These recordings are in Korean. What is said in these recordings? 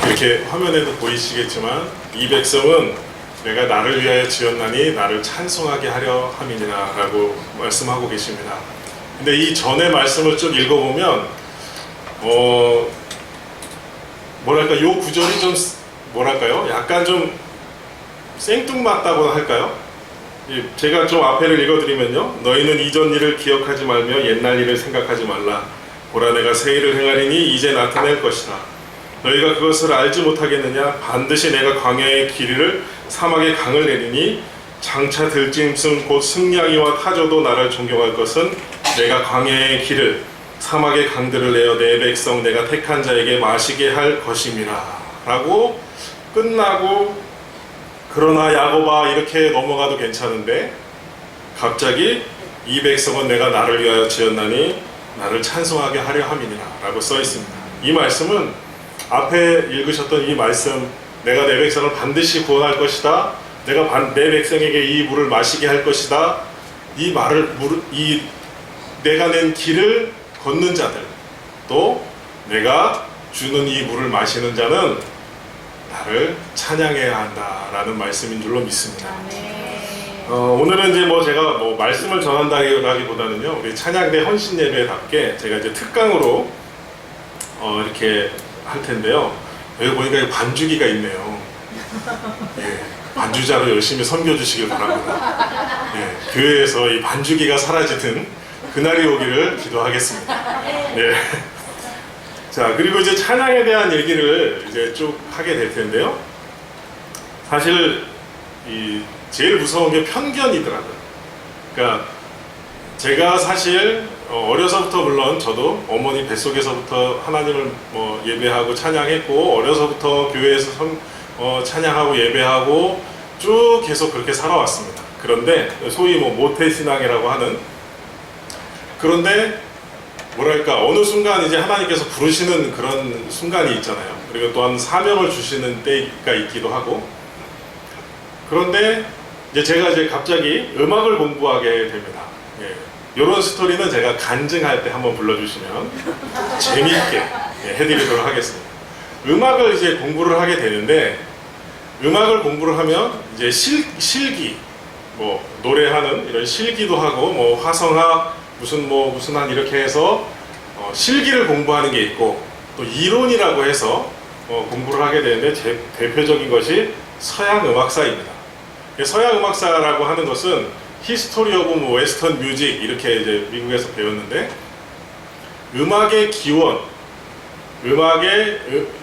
이렇게 화면에도 보이시겠지만 이 백성은 내가 나를 위하여 지었나니 나를 찬송하게 하려 함이니라 라고 말씀하고 계십니다. 근데 이 전의 말씀을 좀 읽어보면 뭐랄까 요 구절이 좀 뭐랄까요? 약간 좀 생뚱맞다고 할까요? 제가 좀 앞에를 읽어드리면요. 너희는 이전 일을 기억하지 말며 옛날 일을 생각하지 말라. 보라 내가 새 일을 행하리니 이제 나타낼 것이라. 너희가 그것을 알지 못하겠느냐? 반드시 내가 광야의 길이를 사막의 강을 내리니 장차 들짐승 곧 승냥이와 타조도 나를 존경할 것은 내가 광야의 길을 사막의 강들을 내어 내 백성 내가 택한 자에게 마시게 할 것임이라 라고 끝나고, 그러나 야곱아 이렇게 넘어가도 괜찮은데 갑자기 이 백성은 내가 나를 위하여 지었나니 나를 찬송하게 하려 함이니라 라고 써 있습니다. 이 말씀은 앞에 읽으셨던 이 말씀, 내가 내 백성을 반드시 구원할 것이다, 내가 내 백성에게 이 물을 마시게 할 것이다, 이 말을 내가 낸 길을 걷는 자들, 또 내가 주는 이 물을 마시는 자는 나를 찬양해야 한다라는 말씀인 줄로 믿습니다. 오늘은 이제 제가 말씀을 전한다기보다는요, 우리 찬양대 헌신 예배답게 제가 이제 특강으로 이렇게 할 텐데요. 여기 보니까 반주기가 있네요. 예, 반주자로 열심히 섬겨주시길 바랍니다. 예, 교회에서 이 반주기가 사라지는 그날이 오기를 기도하겠습니다. 예. 자, 그리고 이제 찬양에 대한 얘기를 이제 쭉 하게 될 텐데요. 사실 제일 무서운 게 편견이더라고요. 그러니까 제가 사실 어려서부터, 물론 저도 어머니 뱃속에서부터 하나님을 예배하고 찬양했고, 어려서부터 교회에서 찬양하고 예배하고 쭉 계속 그렇게 살아왔습니다. 그런데 소위 모태신앙이라고 하는, 그런데 뭐랄까 어느 순간 이제 하나님께서 부르시는 그런 순간이 있잖아요. 그리고 또한 사명을 주시는 때가 있기도 하고, 그런데 제가 갑자기 음악을 공부하게 됩니다. 예. 이런 스토리는 제가 간증할 때 한번 불러주시면 재미있게 해드리도록 하겠습니다. 음악을 이제 공부를 하게 되는데, 음악을 공부를 하면 이제 실기, 노래하는 이런 실기도 하고, 화성학, 무슨 한 이렇게 해서 실기를 공부하는 게 있고, 또 이론이라고 해서 공부를 하게 되는데, 대표적인 것이 서양 음악사입니다. 서양 음악사라고 하는 것은 히스토리 오브 웨스턴 뮤직 이렇게 이제 미국에서 배웠는데, 음악의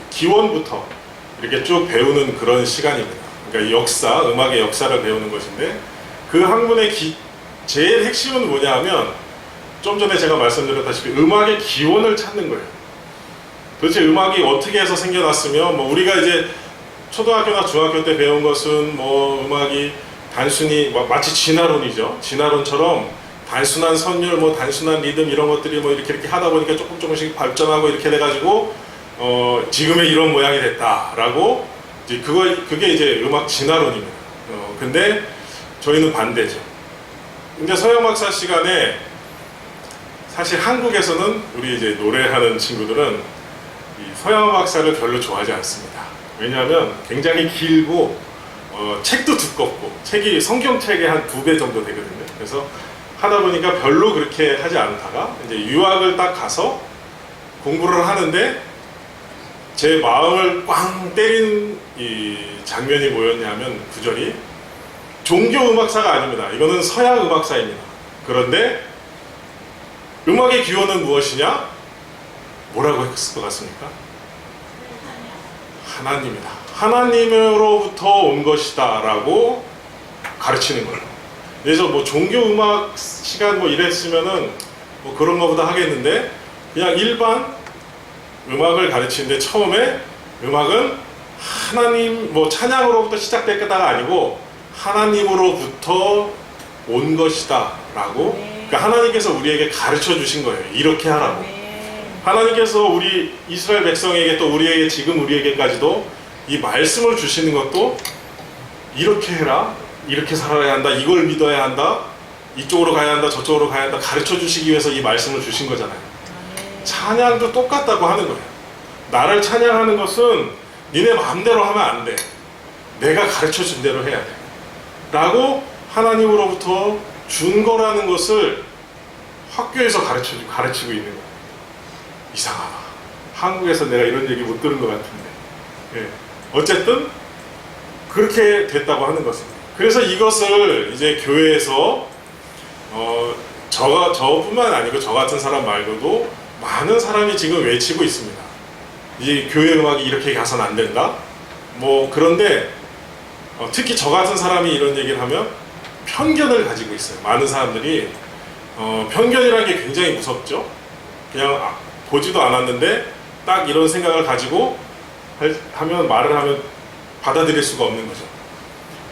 기원부터 이렇게 쭉 배우는 그런 시간입니다. 그러니까 음악의 역사를 배우는 것인데, 그 학문의 제일 핵심은 뭐냐 하면, 좀 전에 제가 말씀드렸다시피 음악의 기원을 찾는 거예요. 도대체 음악이 어떻게 해서 생겨났으며, 우리가 이제 초등학교나 중학교 때 배운 것은 음악이 단순히 마치 진화론이죠. 진화론처럼 단순한 선율, 단순한 리듬 이런 것들이 이렇게 하다 보니까 조금씩 발전하고 이렇게 돼가지고 지금의 이런 모양이 됐다라고, 그게 이제 음악 진화론입니다. 근데 저희는 반대죠. 근데 서양음악사 시간에 사실 한국에서는 우리 이제 노래하는 친구들은 이 서양음악사를 별로 좋아하지 않습니다. 왜냐하면 굉장히 길고 책도 두껍고, 책이 성경책의 한 2배 정도 되거든요. 그래서 하다 보니까 별로 그렇게 하지 않다가 이제 유학을 딱 가서 공부를 하는데, 제 마음을 꽝 때린 이 장면이 뭐였냐면, 구절이 종교음악사가 아닙니다. 이거는 서양음악사입니다. 그런데 음악의 기원은 무엇이냐? 뭐라고 했을 것 같습니까? 하나님이다. 하나님으로부터 온 것이다 라고 가르치는 거예요. 그래서 종교음악 시간 이랬으면은 그런 거보다 하겠는데, 그냥 일반 음악을 가르치는데 처음에 음악은 하나님, 찬양으로부터 시작됐다가 아니고 하나님으로부터 온 것이다 라고, 그러니까 하나님께서 우리에게 가르쳐 주신 거예요. 이렇게 하라고. 하나님께서 우리 이스라엘 백성에게, 또 우리에게, 지금 우리에게까지도 이 말씀을 주시는 것도 이렇게 해라, 이렇게 살아야 한다, 이걸 믿어야 한다, 이쪽으로 가야 한다, 저쪽으로 가야 한다 가르쳐 주시기 위해서 이 말씀을 주신 거잖아요. 찬양도 똑같다고 하는 거예요. 나를 찬양하는 것은 니네 마음대로 하면 안 돼. 내가 가르쳐 준 대로 해야 돼. 라고 하나님으로부터 준 거라는 것을 학교에서 가르치고 있는 거야. 이상하다. 한국에서 내가 이런 얘기 못 들은 것 같은데. 예. 어쨌든 그렇게 됐다고 하는 것입니다. 그래서 이것을 이제 교회에서 저뿐만 아니고 저 같은 사람 말고도 많은 사람이 지금 외치고 있습니다. 이 교회 음악이 이렇게 가서는 안 된다. 뭐 그런데 특히 저 같은 사람이 이런 얘기를 하면 편견을 가지고 있어요. 많은 사람들이 편견이라는 게 굉장히 무섭죠. 그냥 보지도 않았는데 딱 이런 생각을 가지고 말을 하면 받아들일 수가 없는 거죠.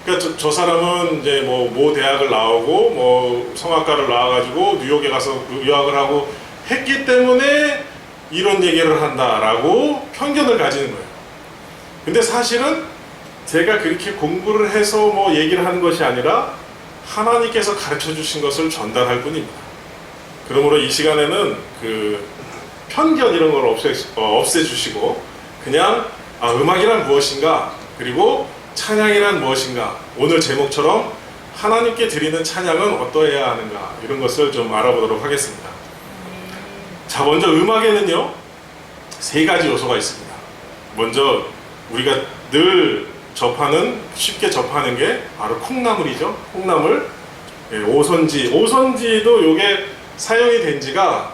그러니까 저 사람은 이제 모 대학을 나오고 뭐 성악과를 나와가지고 뉴욕에 가서 유학을 하고 했기 때문에 이런 얘기를 한다라고 편견을 가지는 거예요. 근데 사실은 제가 그렇게 공부를 해서 뭐 얘기를 하는 것이 아니라 하나님께서 가르쳐 주신 것을 전달할 뿐입니다. 그러므로 이 시간에는 그 편견 이런 걸 없애주시고 그냥 음악이란 무엇인가, 그리고 찬양이란 무엇인가, 오늘 제목처럼 하나님께 드리는 찬양은 어떠해야 하는가, 이런 것을 좀 알아보도록 하겠습니다. 자, 먼저 음악에는요 3가지 요소가 있습니다. 먼저 우리가 늘 쉽게 접하는 게 바로 콩나물이죠. 콩나물. 오선지도 요게 사용이 된 지가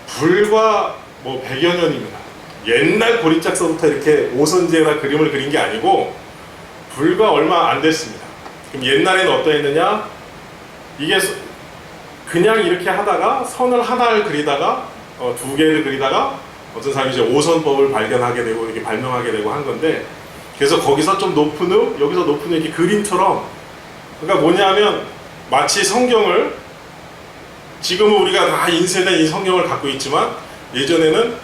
불과 100여 년입니다. 옛날 고리짝서부터 이렇게 오선지에다 그림을 그린 게 아니고 불과 얼마 안 됐습니다. 그럼 옛날에는 어떠했느냐? 이게 그냥 이렇게 하다가 선을 하나를 그리다가 2개를 그리다가 어떤 사람이 이제 오선법을 발견하게 되고 이렇게 발명하게 되고 한 건데, 그래서 거기서 좀 높은 여기서 높은 이렇게 그림처럼, 그러니까 뭐냐면 마치 성경을, 지금은 우리가 다 인쇄된 이 성경을 갖고 있지만 예전에는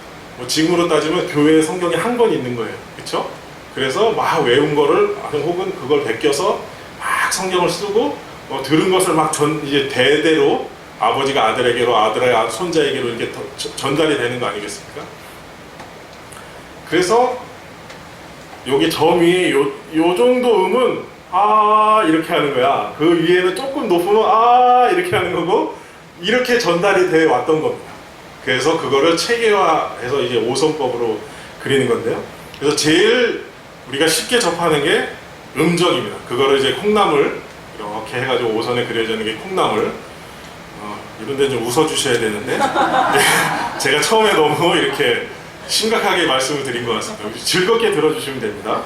지금으로 따지면 교회에 성경이 한 권 있는 거예요. 그렇죠? 그래서 막 외운 거를 혹은 그걸 베껴서 막 성경을 쓰고 들은 것을 막 이제 대대로 아버지가 아들에게로, 아들의 손자에게로 이렇게 전달이 되는 거 아니겠습니까? 그래서 여기 점 위에 요 정도 음은 이렇게 하는 거야. 그 위에는 조금 높으면 이렇게 하는 거고, 이렇게 전달이 돼 왔던 겁니다. 그래서 그거를 체계화해서 이제 오선법으로 그리는 건데요. 그래서 제일 우리가 쉽게 접하는 게 음정입니다. 그거를 이제 콩나물 이렇게 해가지고 오선에 그려지는 게 콩나물. 이런 데는 좀 웃어주셔야 되는데 제가 처음에 너무 이렇게 심각하게 말씀을 드린 것 같습니다. 즐겁게 들어주시면 됩니다.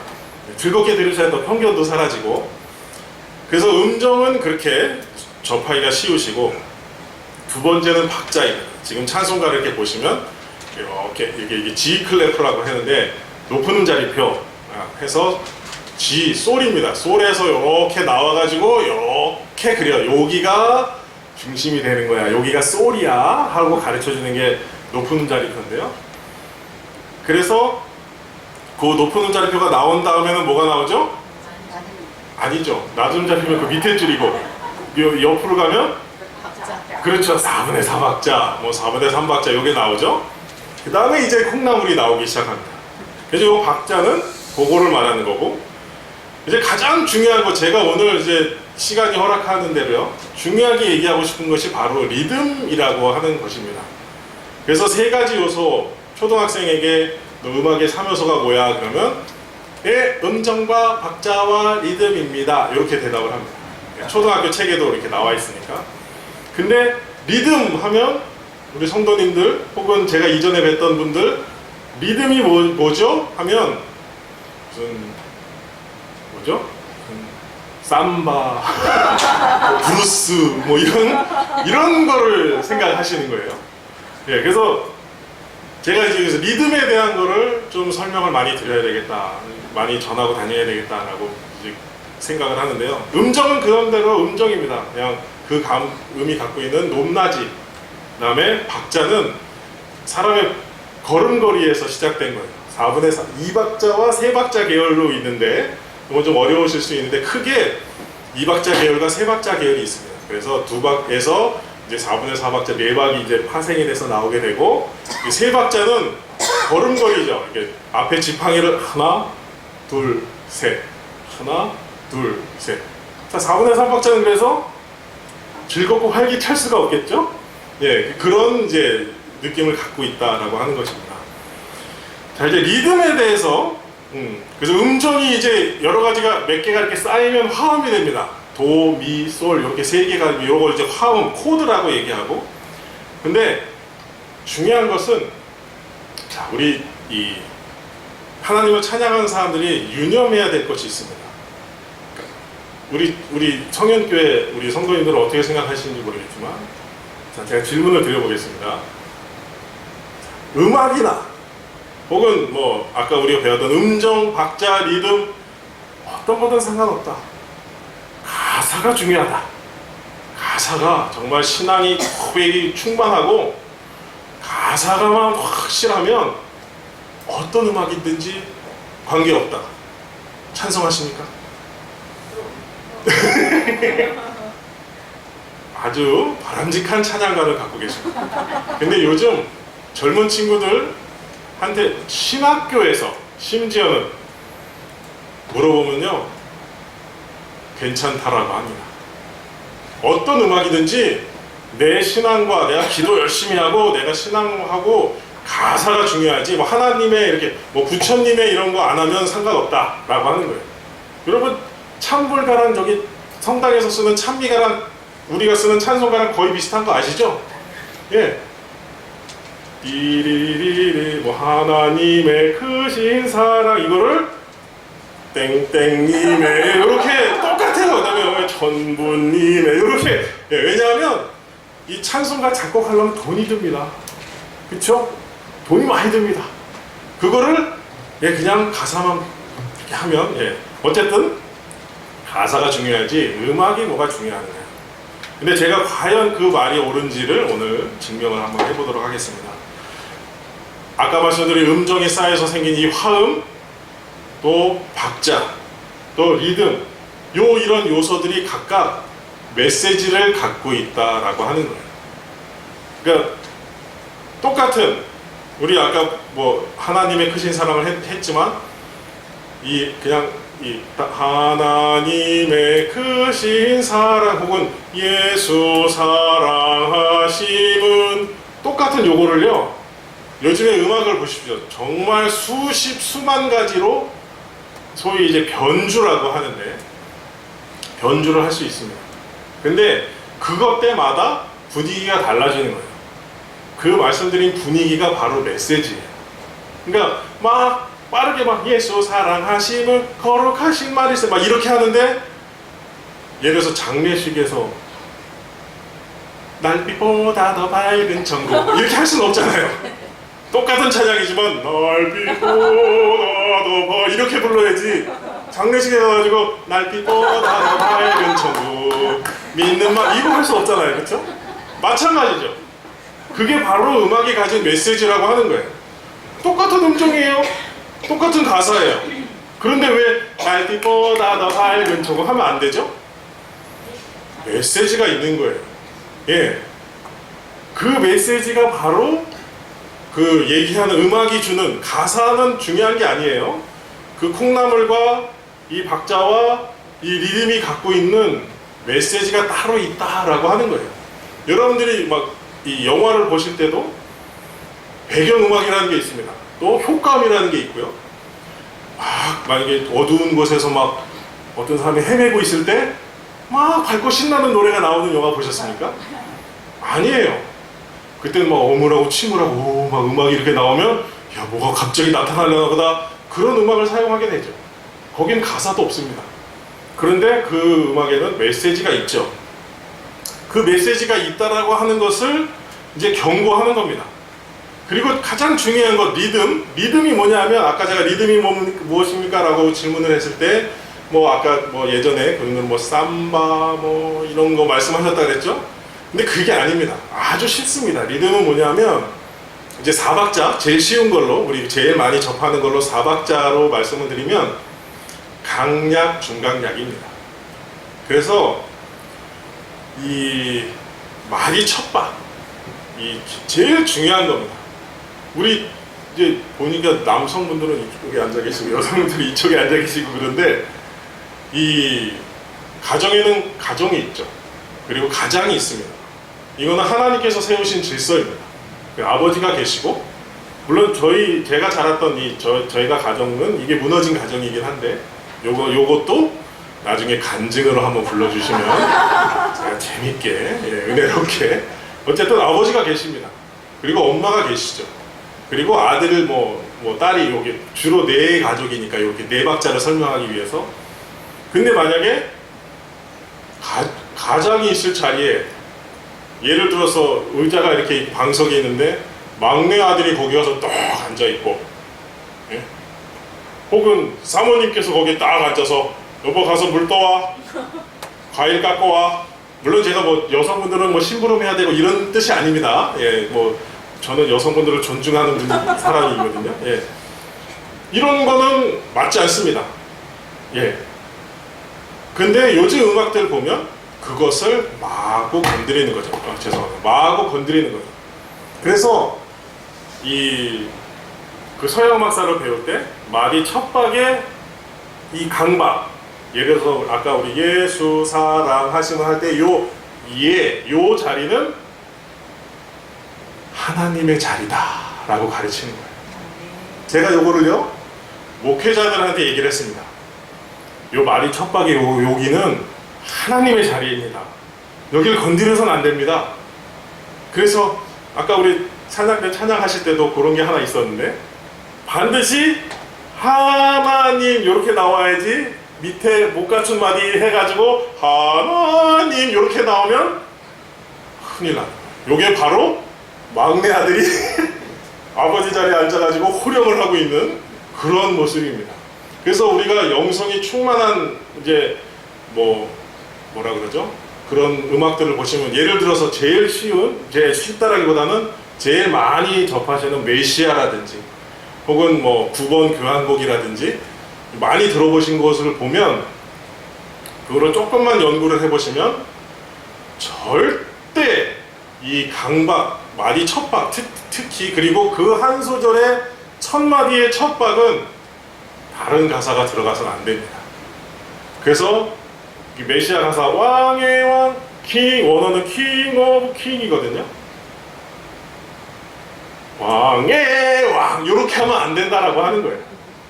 즐겁게 들으셔야 더 편견도 사라지고. 그래서 음정은 그렇게 접하기가 쉬우시고, 두 번째는 박자입니다. 지금 찬송가를 이렇게 보시면 이게 G 클래프라고 하는데 높은 음자리표 해서 G 솔입니다. 솔에서 이렇게 나와가지고 이렇게 그려. 여기가 중심이 되는 거야. 여기가 솔이야 하고 가르쳐주는 게 높은 음자리표인데요. 그래서 그 높은 음자리표가 나온 다음에는 뭐가 나오죠? 아니죠. 낮은 음자리표는 그 밑에 줄이고, 옆으로 가면 그렇죠. 4분의 4박자, 4분의 3박자 요게 나오죠. 그 다음에 이제 콩나물이 나오기 시작합니다. 그래서 요 박자는 그거를 말하는 거고, 이제 가장 중요한 거, 제가 오늘 이제 시간이 허락하는 대로요, 중요하게 얘기하고 싶은 것이 바로 리듬이라고 하는 것입니다. 그래서 3가지 요소, 초등학생에게 너 음악의 3요소가 뭐야? 그러면 음정과 박자와 리듬입니다. 이렇게 대답을 합니다. 초등학교 책에도 이렇게 나와 있으니까. 근데 리듬 하면 우리 성도님들 혹은 제가 이전에 뵀던 분들, 리듬이 뭐죠? 하면 무슨 뭐죠? 삼바, 브루스 이런 거를 생각하시는 거예요. 예, 그래서 제가 이제 여기서 리듬에 대한 거를 좀 설명을 많이 드려야 되겠다, 많이 전하고 다녀야 되겠다라고 이제 생각을 하는데요. 음정은 그런대로 음정입니다. 그냥 그 음이 갖고 있는 높낮이, 그 다음에 박자는 사람의 걸음걸이에서 시작된 거예요. 4분의 4, 2박자와 3박자 계열로 있는데, 이건 좀 어려우실 수 있는데 크게 2박자 계열과 3박자 계열이 있습니다. 그래서 2박에서 이제 4분의 4박자 4박이 이제 파생이 돼서 나오게 되고, 이 3박자는 걸음걸이죠. 이렇게 앞에 지팡이를 하나, 둘, 셋, 하나, 둘, 셋. 자, 4분의 3박자는 그래서 즐겁고 활기찰 수가 없겠죠? 예, 그런 이제 느낌을 갖고 있다라고 하는 것입니다. 자, 이제 리듬에 대해서, 그래서 음정이 이제 여러 가지가 몇 개가 이렇게 쌓이면 화음이 됩니다. 도, 미, 솔 이렇게 세 개가 이걸 이제 화음, 코드라고 얘기하고. 근데 중요한 것은 자, 우리 이 하나님을 찬양하는 사람들이 유념해야 될 것이 있습니다. 우리 성현교회 우리 성도님들은 어떻게 생각하시는지 모르겠지만, 자, 제가 질문을 드려보겠습니다. 음악이나 혹은 뭐 아까 우리가 배웠던 음정, 박자, 리듬 어떤 거든 상관없다. 가사가 중요하다. 가사가 정말 신앙이 고백이 충만하고 가사가만 확실하면 어떤 음악이든지 관계없다. 찬성하십니까? 아주 바람직한 찬양가를 갖고 계십니다. 근데 요즘 젊은 친구들한테 신학교에서 심지어는 물어보면요, 괜찮다라고 합니다. 어떤 음악이든지 내 신앙과 내가 기도 열심히 하고 내가 신앙하고 가사가 중요하지, 뭐 하나님의 이렇게 뭐 부처님의 이런 거 안 하면 상관없다라고 하는 거예요. 여러분, 찬불가랑 저기 성당에서 쓰는 찬미가랑 우리가 쓰는 찬송가랑 거의 비슷한 거 아시죠? 예. 띠리리리 뭐 하나님의 크신 사랑 이거를 땡땡님의 이렇게 똑같아요. 그다음에 전부님의 이렇게. 예, 왜냐하면 이 찬송가 작곡하려면 돈이 듭니다. 그렇죠? 돈이 많이 듭니다. 그거를 예, 그냥 가사만 이렇게 하면 예, 어쨌든 가사가 중요하지 음악이 뭐가 중요한가요? 근데 제가 과연 그 말이 옳은지를 오늘 증명을 한번 해보도록 하겠습니다. 아까 말씀드린 음정이 쌓여서 생긴 이 화음, 또 박자, 또 리듬, 이런 요소들이 각각 메시지를 갖고 있다라고 하는 거예요. 그러니까 똑같은 우리 아까 뭐 하나님의 크신 사랑을 했지만 그냥 하나님의 크신 사랑 혹은 예수 사랑하심은 똑같은 요거를요, 요즘에 음악을 보십시오. 정말 수만 가지로 소위 이제 변주라고 하는데 변주를 할 수 있습니다. 근데 그것 때마다 분위기가 달라지는 거예요. 그 말씀드린 분위기가 바로 메시지예요. 그러니까 막 빠르게 막 예수 사랑하심을 거룩하신 말이세 막 이렇게 하는데, 예를 들어서 장례식에서 날빛보다 더 밝은 천국 이렇게 할 수는 없잖아요. 똑같은 찬양이지만 날빛보다 더 이렇게 불러야지. 장례식에 가가지고 날빛보다 더 밝은 천국 믿는 말 이거 할 수 없잖아요. 그렇죠? 마찬가지죠. 그게 바로 음악이 가진 메시지라고 하는 거예요. 똑같은 음정이에요. 똑같은 가사예요. 그런데 왜 날빛보다 더 밝은 천국 하면 안 되죠? 메시지가 있는 거예요. 예. 그 메시지가 바로 그 얘기하는 음악이 주는, 가사는 중요한 게 아니에요. 그 콩나물과 이 박자와 이 리듬이 갖고 있는 메시지가 따로 있다라고 하는 거예요. 여러분들이 막 이 영화를 보실 때도 배경음악이라는 게 있습니다. 또 효과음이라는 게 있고요. 막 만약에 어두운 곳에서 막 어떤 사람이 헤매고 있을 때 막 밝고 신나는 노래가 나오는 영화 보셨습니까? 아니에요. 그때는 막 어물하고 침울하고 막 음악이 이렇게 나오면 야, 뭐가 갑자기 나타나려나 보다, 그런 음악을 사용하게 되죠. 거긴 가사도 없습니다. 그런데 그 음악에는 메시지가 있죠. 그 메시지가 있다라고 하는 것을 이제 경고하는 겁니다. 그리고 가장 중요한 것, 리듬이 뭐냐면, 아까 제가 리듬이 무엇입니까? 라고 질문을 했을 때, 뭐 아까 뭐 예전에 그런 뭐 삼바 뭐 이런 거 말씀하셨다 그랬죠? 근데 그게 아닙니다. 아주 쉽습니다. 리듬은 뭐냐면 이제 4박자, 제일 쉬운 걸로, 우리 제일 많이 접하는 걸로 4박자로 말씀을 드리면 강약, 중강약입니다. 그래서 이 말이 첫 박, 이 제일 중요한 겁니다. 우리 이제 보니까 남성분들은 이쪽에 앉아 계시고 여성분들이 이쪽에 앉아 계시고 그런데 이 가정에는 가정이 있죠. 그리고 가장이 있습니다. 이거는 하나님께서 세우신 질서입니다. 그 아버지가 계시고 물론 제가 자랐던 저희가 가정은 이게 무너진 가정이긴 한데 요것도 나중에 간증으로 한번 불러주시면 제가 재밌게 은혜롭게 어쨌든 아버지가 계십니다. 그리고 엄마가 계시죠. 그리고 아들 뭐 딸이 여기 주로 네 가족이니까 이렇게 네 박자를 설명하기 위해서 근데 만약에 가장이 있을 자리에 예를 들어서 의자가 이렇게 방석이 있는데 막내 아들이 거기 가서 딱 앉아 있고 예? 혹은 사모님께서 거기에 딱 앉아서 여보 가서 물 떠와 과일 깎고 와 물론 제가 뭐 여성분들은 뭐 심부름 해야 되고 이런 뜻이 아닙니다. 예, 뭐 저는 여성분들을 존중하는 사람이거든요. 예. 이런 거는 맞지 않습니다. 예. 근데 요즘 음악들 보면 그것을 마구 건드리는 거죠. 죄송합니다. 마구 건드리는 거죠. 그래서 그 서양 음악사를 배울 때 마디 첫 박에 이 강박 예를 들어서 아까 우리 예수 사랑하시면 할 때 요 자리는 하나님의 자리다 라고 가르치는 거예요. 제가 요거를요 목회자들한테 얘기를 했습니다. 요 말이 첫 박에 여기는 하나님의 자리입니다. 여기를 건드려서는 안 됩니다. 그래서 아까 우리 찬양 때 찬양하실 때도 그런 게 하나 있었는데 반드시 하나님 이렇게 나와야지 밑에 못 갖춘 마디 해가지고 하나님 이렇게 나오면 큰일 나요. 요게 바로 막내 아들이 아버지 자리에 앉아가지고 호령을 하고 있는 그런 모습입니다. 그래서 우리가 영성이 충만한 이제 뭐라 그러죠? 그런 음악들을 보시면 예를 들어서 제일 쉽다라기보다는 제일 많이 접하시는 메시아라든지 혹은 뭐 9번 교향곡이라든지 많이 들어보신 것을 보면 그거를 조금만 연구를 해보시면 절대 이 강박, 마디 첫박 특히 그리고 그 한 소절의 첫 마디의 첫 박은 다른 가사가 들어가서는 안 됩니다. 그래서 이 메시아 가사 왕의 왕, 원어는 king of king이거든요. 왕의 왕 이렇게 하면 안 된다라고 하는 거예요.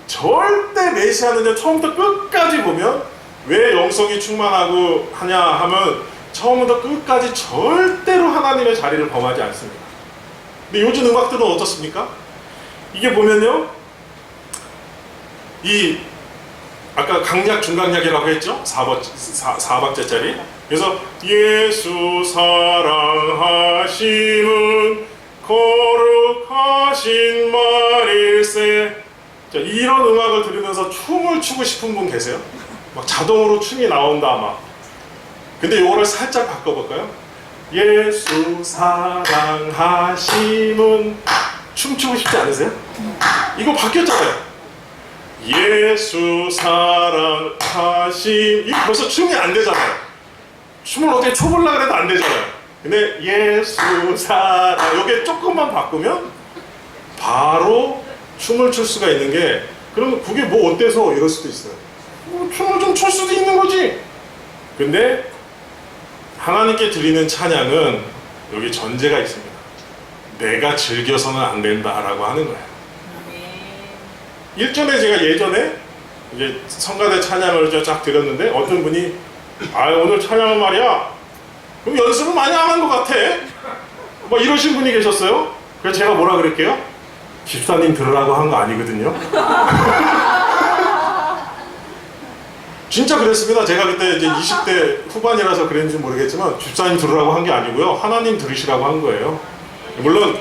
절대 메시아는요 처음부터 끝까지 보면 왜 영성이 충만하고 하냐 하면 처음부터 끝까지 절대로 하나님의 자리를 범하지 않습니다. 근데 요즘 음악들은 어떻습니까? 이게 보면요 아까 강약 중강약이라고 했죠? 4박자짜리. 그래서 예수 사랑하심은 거룩하신 말일세. 자, 이런 음악을 들으면서 춤을 추고 싶은 분 계세요? 막 자동으로 춤이 나온다 막. 근데 요거를 살짝 바꿔볼까요? 예수 사랑하심은 춤추고 싶지 않으세요? 이거 바뀌었잖아요. 예수 사랑하심 이거 벌써 춤이 안 되잖아요. 춤을 어떻게 춰보려고 해도 안 되잖아요. 근데 예수 사랑 요게 조금만 바꾸면 바로 춤을 출 수가 있는 게 그러면 그게 뭐 어때서 이럴 수도 있어요. 춤을 좀 출 수도 있는 거지. 근데 하나님께 드리는 찬양은 여기 전제가 있습니다. 내가 즐겨서는 안 된다라고 하는 거예요. 일전에 제가 예전에 이제 성가대 찬양을 쫙 드렸는데 어떤 분이 오늘 찬양은 말이야 그럼 연습을 많이 안 한 것 같아 뭐 이러신 분이 계셨어요. 그래서 제가 뭐라 그럴게요? 집사님 들으라고 한 거 아니거든요. 진짜 그랬습니다. 제가 그때 이제 20대 후반이라서 그랬는지 모르겠지만 집사님 들으라고 한 게 아니고요 하나님 들으시라고 한 거예요. 물론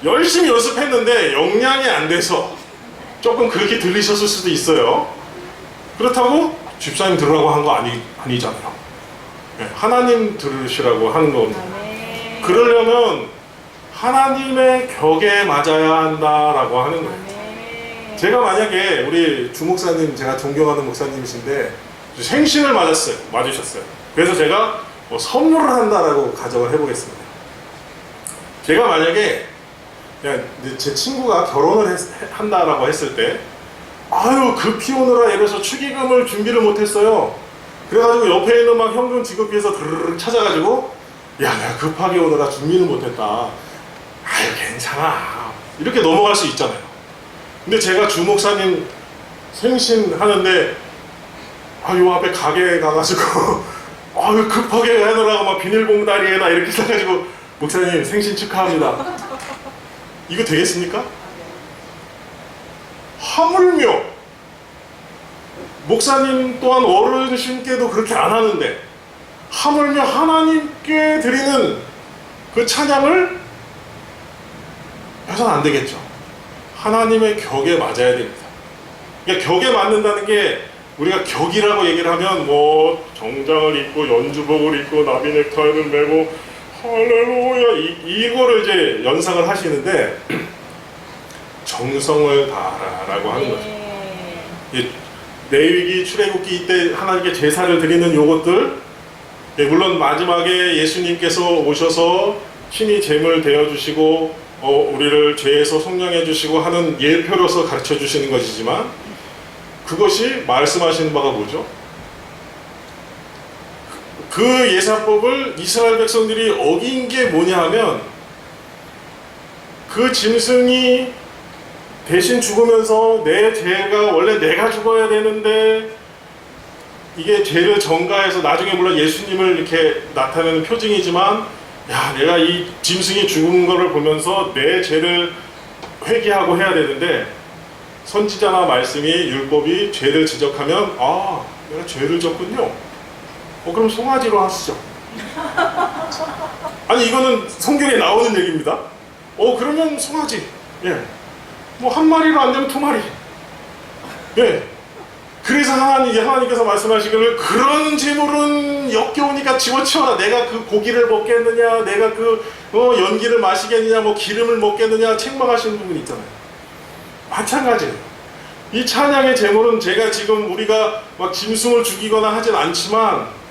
열심히 연습했는데 역량이 안 돼서 조금 그렇게 들리셨을 수도 있어요. 그렇다고 집사님 들으라고 한 거 아니잖아요. 네, 하나님 들으시라고 하는 겁니다. 그러려면 하나님의 격에 맞아야 한다라고 하는 거예요. 제가 만약에 우리 주목사님 제가 존경하는 목사님이신데 생신을 맞으셨어요. 그래서 제가 뭐 선물을 한다라고 가정을 해보겠습니다. 제가 만약에 이제 제 친구가 결혼을 한다라고 했을 때, 아유 급히 오느라 이래서 축의금을 준비를 못했어요. 그래가지고 옆에 있는 막 현금 지급기에서 드르륵 찾아가지고, 야 내가 급하게 오느라 준비를 못했다. 아유 괜찮아. 이렇게 넘어갈 수 있잖아요. 근데 제가 주목사님 생신하는데, 요 앞에 가게에 가가지고 아유 급하게 하느라고 막 비닐봉다리에다 이렇게 써가지고, 목사님 생신 축하합니다. 이거 되겠습니까? 하물며 목사님 또한 어르신께도 그렇게 안 하는데, 하물며 하나님께 드리는 그 찬양을 해서는 안 되겠죠. 하나님의 격에 맞아야 됩니다. 그러니까 격에 맞는다는 게, 우리가 격이라고 얘기를 하면 뭐 정장을 입고 연주복을 입고 나비 넥타이를 메고 할렐루야 이거를 이제 연상을 하시는데, 정성을 다하라라고 하는 거죠. 레위기 출애굽기 이때 하나님께 제사를 드리는 요것들, 물론 마지막에 예수님께서 오셔서 친히 제물 되어 주시고 우리를 죄에서 속량해 주시고 하는 예표로서 가르쳐 주시는 것이지만, 그것이 말씀하시는 바가 뭐죠? 그 예사법을 이스라엘 백성들이 어긴 게 뭐냐 하면, 그 짐승이 대신 죽으면서 내 죄가, 원래 내가 죽어야 되는데 이게 죄를 전가해서, 나중에 물론 예수님을 이렇게 나타내는 표징이지만, 야 내가 이 짐승이 죽은 거를 보면서 내 죄를 회개하고 해야 되는데, 선지자나 말씀이, 율법이 죄를 지적하면, 아 내가 죄를 졌군요. 그럼 송아지로 하시죠. 아니 이거는 성경에 나오는 얘기입니다. 그러면 송아지, 뭐 한 마리로 안 되면 2마리. 그래서 하나님께서 말씀하시기를, 그런 재물은 역겨우니까 집어치워라. 내가 그 고기를 먹겠느냐, 내가 그 연기를 마시겠느냐, 뭐 기름을 먹겠느냐 책망하시는 부분이 있잖아요. 마찬가지예요. 이 찬양의 재물은, 제가 지금 우리가 막 짐승을 죽이거나 하진 않지만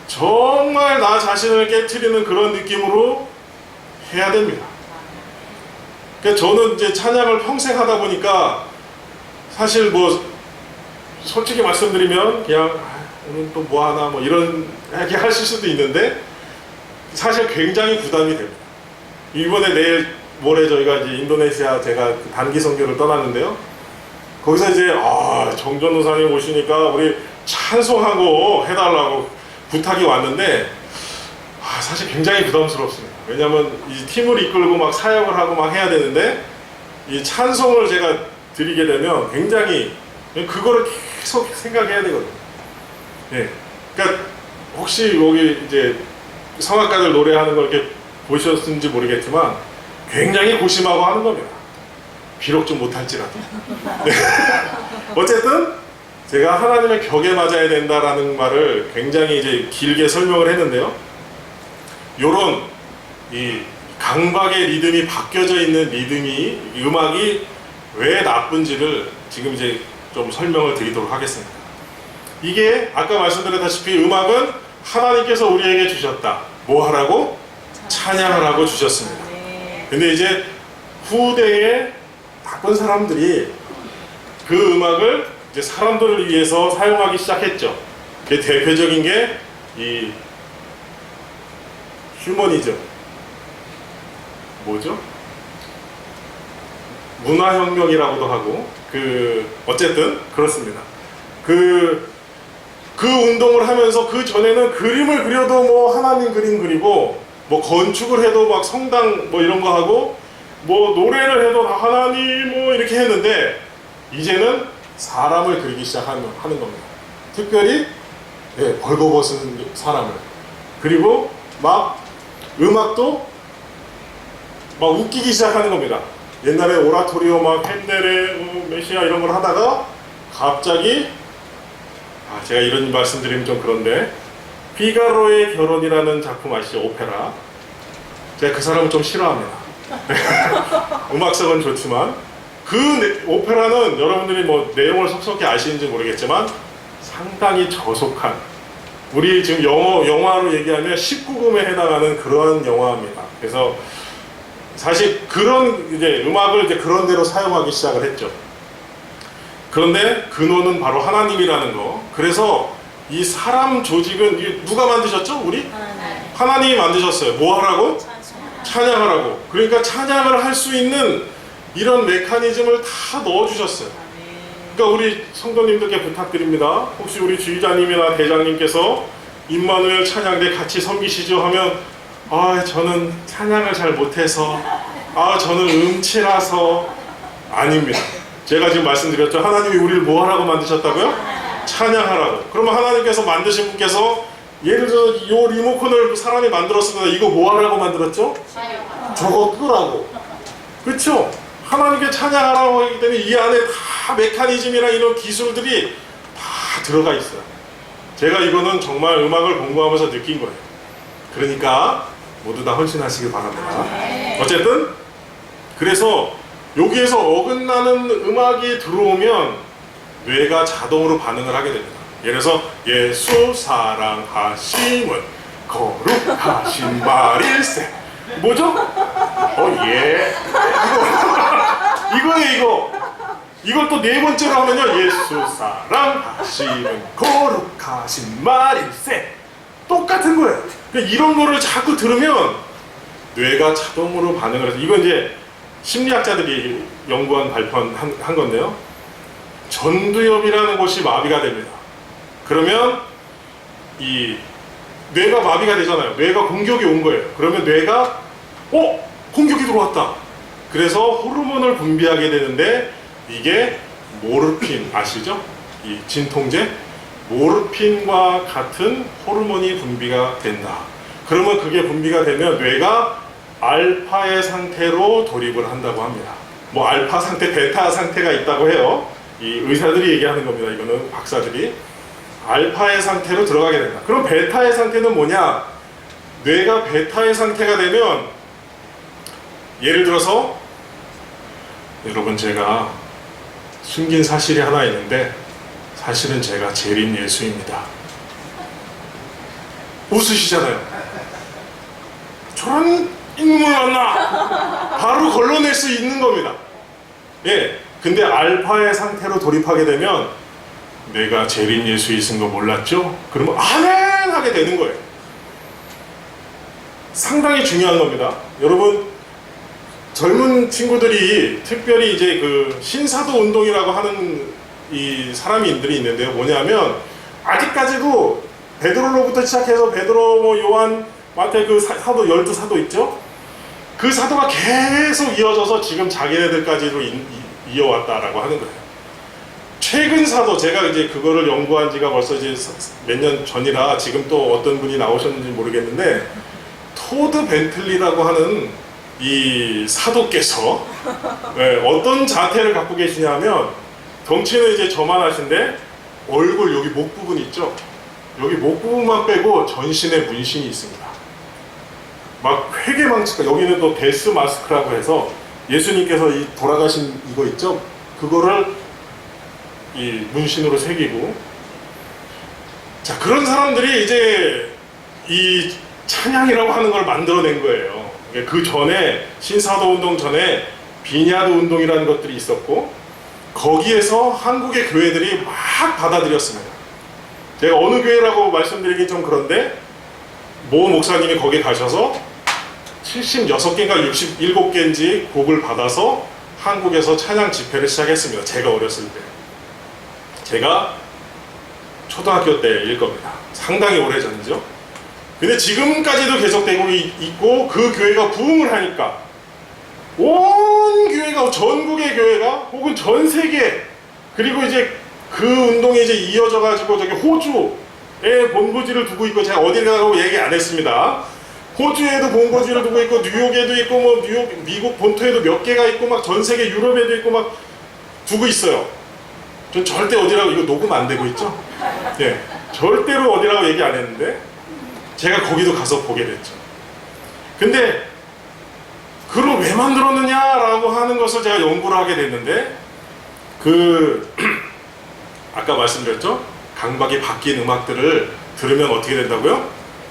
정말 나 자신을 깨트리는 그런 느낌으로 해야 됩니다. 그러니까 저는 이제 찬양을 평생 하다 보니까, 사실 뭐 솔직히 말씀드리면 그냥 오늘 또 뭐 하나 뭐 이런 얘기 하실 수도 있는데, 사실 굉장히 부담이 됩니다. 이번에 내일 모레 저희가 이제 인도네시아, 제가 단기 선교를 떠났는데요. 거기서 이제 정전도사님 오시니까 우리 찬송하고 해달라고 부탁이 왔는데, 사실 굉장히 부담스럽습니다. 왜냐하면 이 팀을 이끌고 막 사역을 하고 막 해야 되는데, 이 찬송을 제가 드리게 되면 굉장히 그거를 계속 생각해야 되거든요. 그러니까 혹시 여기 이제 성악가들 노래하는 걸 이렇게 보셨는지 모르겠지만 굉장히 고심하고 하는 겁니다. 비록 좀 못할지라도. 어쨌든 제가 하나님의 격에 맞아야 된다라는 말을 굉장히 이제 길게 설명을 했는데요. 요런 이 강박의 리듬이 바뀌어져 있는 음악이 왜 나쁜지를 지금 이제 좀 설명을 드리도록 하겠습니다. 이게 아까 말씀드렸다시피 음악은 하나님께서 우리에게 주셨다. 뭐 하라고? 찬양을 하고 주셨습니다. 근데 이제 후대에 나쁜 사람들이 그 음악을 이제 사람들을 위해서 사용하기 시작했죠. 그 대표적인 게 이 휴머니즘, 뭐죠? 문화혁명이라고도 하고, 어쨌든 그렇습니다. 그 운동을 하면서, 그 전에는 그림을 그려도 뭐 하나님 그림 그리고, 뭐 건축을 해도 막 성당 뭐 이런 거 하고, 뭐 노래를 해도 하나님 뭐 이렇게 했는데, 이제는 사람을 그리기 시작하는 겁니다. 특별히 벌거벗은 사람을. 그리고 막 음악도 막 웃기기 시작하는 겁니다. 옛날에 오라토리오 막 헨델의 메시아 이런 걸 하다가 갑자기, 제가 이런 말씀드리면 좀 그런데, 피가로의 결혼이라는 작품 아시죠? 오페라. 제가 그 사람을 좀 싫어합니다. 음악성은 좋지만 그 오페라는 여러분들이 뭐 내용을 속속히 아시는지 모르겠지만 상당히 저속한, 우리 지금 영화로 얘기하면 19금에 해당하는 그러한 영화입니다. 그래서 사실 그런 이제 음악을 이제 그런 대로 사용하기 시작을 했죠. 그런데 근원은 바로 하나님이라는 거. 그래서 이 사람 조직은 누가 만드셨죠? 우리? 하나님이 만드셨어요. 뭐 하라고? 찬양하라고. 그러니까 찬양을 할 수 있는 이런 메커니즘을 다 넣어주셨어요. 그러니까 우리 성도님들께 부탁드립니다. 혹시 우리 주의자님이나 대장님께서 임마누엘 찬양대 같이 섬기시죠 하면 저는 찬양을 잘 못해서 저는 음치라서 아닙니다. 제가 지금 말씀드렸죠. 하나님이 우리를 뭐 하라고 만드셨다고요? 찬양하라고. 그러면 하나님께서 만드신 분께서 예를 들어 요 리모컨을 사람이 만들었으면 이거 뭐 하라고 만들었죠? 저거 끄라고. 그렇죠? 하나님께 찬양하라고 하기 때문에 이 안에 다 메커니즘이나 이런 기술들이 다 들어가 있어요. 제가 이거는 정말 음악을 공부하면서 느낀 거예요. 그러니까 모두 다 헌신하시길 바랍니다. 어쨌든 그래서 여기에서 어긋나는 음악이 들어오면 뇌가 자동으로 반응을 하게 됩니다. 예를 들어서 예수 사랑하심은 거룩하신 말일세. 뭐죠? 예. 이거예요. 이걸 또 네 번째로 하면요. 예수 사랑하심은 거룩하신 말일세. 똑같은 거예요. 그러니까 이런 거를 자꾸 들으면 뇌가 자동으로 반응을 해서, 이건 이제 심리학자들이 연구한 발표한 건데요. 전두엽이라는 곳이 마비가 됩니다. 그러면 이 뇌가 마비가 되잖아요. 뇌가 공격이 온 거예요. 그러면 뇌가 공격이 들어왔다. 그래서 호르몬을 분비하게 되는데 이게 모르핀 아시죠? 이 진통제 모르핀과 같은 호르몬이 분비가 된다. 그러면 그게 분비가 되면 뇌가 알파의 상태로 돌입을 한다고 합니다. 뭐 알파 상태, 베타 상태가 있다고 해요. 이 의사들이 얘기하는 겁니다. 이거는 박사들이. 알파의 상태로 들어가게 된다. 그럼 베타의 상태는 뭐냐? 뇌가 베타의 상태가 되면 예를 들어서 여러분, 제가 숨긴 사실이 하나 있는데 사실은 제가 재림 예수입니다. 웃으시잖아요. 저런 인물 만나 바로 걸러낼 수 있는 겁니다. 예, 근데 알파의 상태로 돌입하게 되면 내가 재림 예수이신 거 몰랐죠? 그러면 아멘 하게 되는 거예요. 상당히 중요한 겁니다. 여러분, 젊은 친구들이 특별히 이제 그 신사도 운동이라고 하는 이 사람들이 있는데요. 뭐냐면 아직까지도 베드로로부터 시작해서 베드로, 요한, 마태 그 사도 12사도 있죠? 그 사도가 계속 이어져서 지금 자기네들까지로 이어왔다라고 하는 거예요. 최근 사도, 제가 이제 그거를 연구한 지가 벌써 이제 몇 년 전이라 지금 또 어떤 분이 나오셨는지 모르겠는데, 토드 벤틀리라고 하는 이 사도께서 어떤 자태를 갖고 계시냐면, 덩치는 이제 저만하신데 얼굴 여기 목 부분 있죠? 여기 목 부분만 빼고 전신에 문신이 있습니다. 막 회개망치가, 여기는 또 데스 마스크라고 해서 예수님께서 이 돌아가신 이거 있죠? 그거를 이 문신으로 새기고, 자, 그런 사람들이 이제 이 찬양이라고 하는 걸 만들어낸 거예요. 그 전에 신사도 운동 전에 비냐드 운동이라는 것들이 있었고, 거기에서 한국의 교회들이 막 받아들였습니다. 제가 어느 교회라고 말씀드리긴 좀 그런데, 모 목사님이 거기 가셔서 76개인가 67개인지 곡을 받아서 한국에서 찬양 집회를 시작했습니다. 제가 어렸을 때. 제가 초등학교 때일 겁니다. 상당히 오래전이죠. 근데 지금까지도 계속되고 있고, 그 교회가 부흥을 하니까 온 교회가, 전국의 교회가, 혹은 전 세계, 그리고 이제 그 운동이 이제 이어져 가지고 저기 호주에 본부지를 두고 있고, 제가 어딜 가고 얘기 안 했습니다. 호주에도 본부지를 두고 있고, 뉴욕에도 있고, 뭐 뉴욕 미국 본토에도 몇 개가 있고, 막 전 세계 유럽에도 있고 막 두고 있어요. 전 절대 어디라고, 이거 녹음 안 되고 있죠? 예, 절대로 어디라고 얘기 안 했는데 제가 거기도 가서 보게 됐죠. 근데 그걸 왜 만들었느냐라고 하는 것을 제가 연구를 하게 됐는데, 아까 말씀드렸죠? 강박이 바뀐 음악들을 들으면 어떻게 된다고요?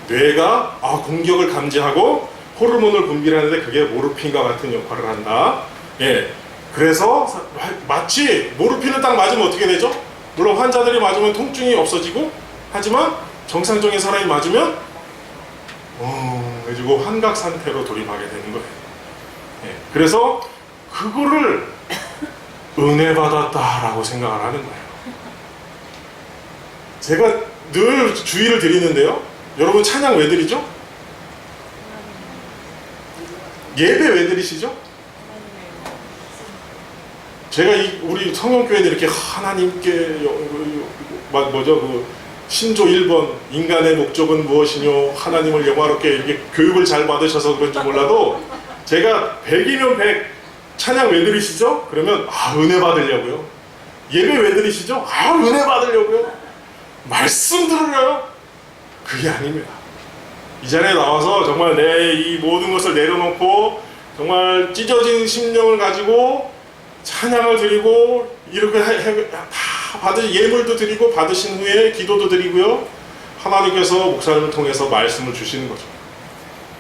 뇌가 공격을 감지하고 호르몬을 분비를 하는데 그게 모르핀과 같은 역할을 한다. 예. 그래서 마치 모르핀을 딱 맞으면 어떻게 되죠? 물론 환자들이 맞으면 통증이 없어지고, 하지만 정상적인 사람이 맞으면 해가지고 환각 상태로 돌입하게 되는 거예요. 예. 그래서 그거를 은혜 받았다라고 생각을 하는 거예요. 제가 늘 주의를 드리는데요. 여러분 찬양 왜 드리죠? 예배 왜 드리시죠? 제가 우리 성형교회는 이렇게 하나님께 뭐죠? 그 신조 1번 인간의 목적은 무엇이뇨? 하나님을 영화롭게 이렇게 교육을 잘 받으셔서 그런지 몰라도 제가 100이면 100 찬양 왜 드리시죠? 그러면 은혜 받으려고요. 예배 왜 드리시죠? 은혜 받으려고요. 말씀 들으려요? 그게 아닙니다. 이 자리에 나와서 정말 내 이 모든 것을 내려놓고 정말 찢어진 심령을 가지고 찬양을 드리고 이렇게 다 예물도 드리고 받으신 후에 기도도 드리고요. 하나님께서 목사님을 통해서 말씀을 주시는 거죠.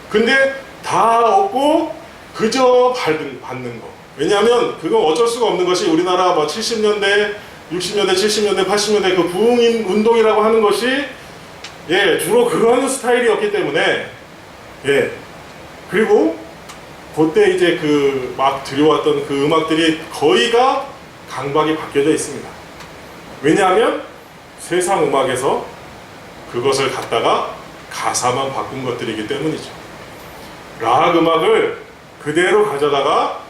근데 다 얻고 그저 받는 거. 왜냐하면 그건 어쩔 수가 없는 것이 우리나라 70년대, 60년대, 70년대, 80년대 그 부흥인 운동이라고 하는 것이 주로 그런 스타일이었기 때문에 그리고 그때 이제 막 들여왔던 그 음악들이 거의가 강박이 바뀌어져 있습니다. 왜냐하면 세상 음악에서 그것을 갖다가 가사만 바꾼 것들이기 때문이죠. 락 음악을 그대로 가져다가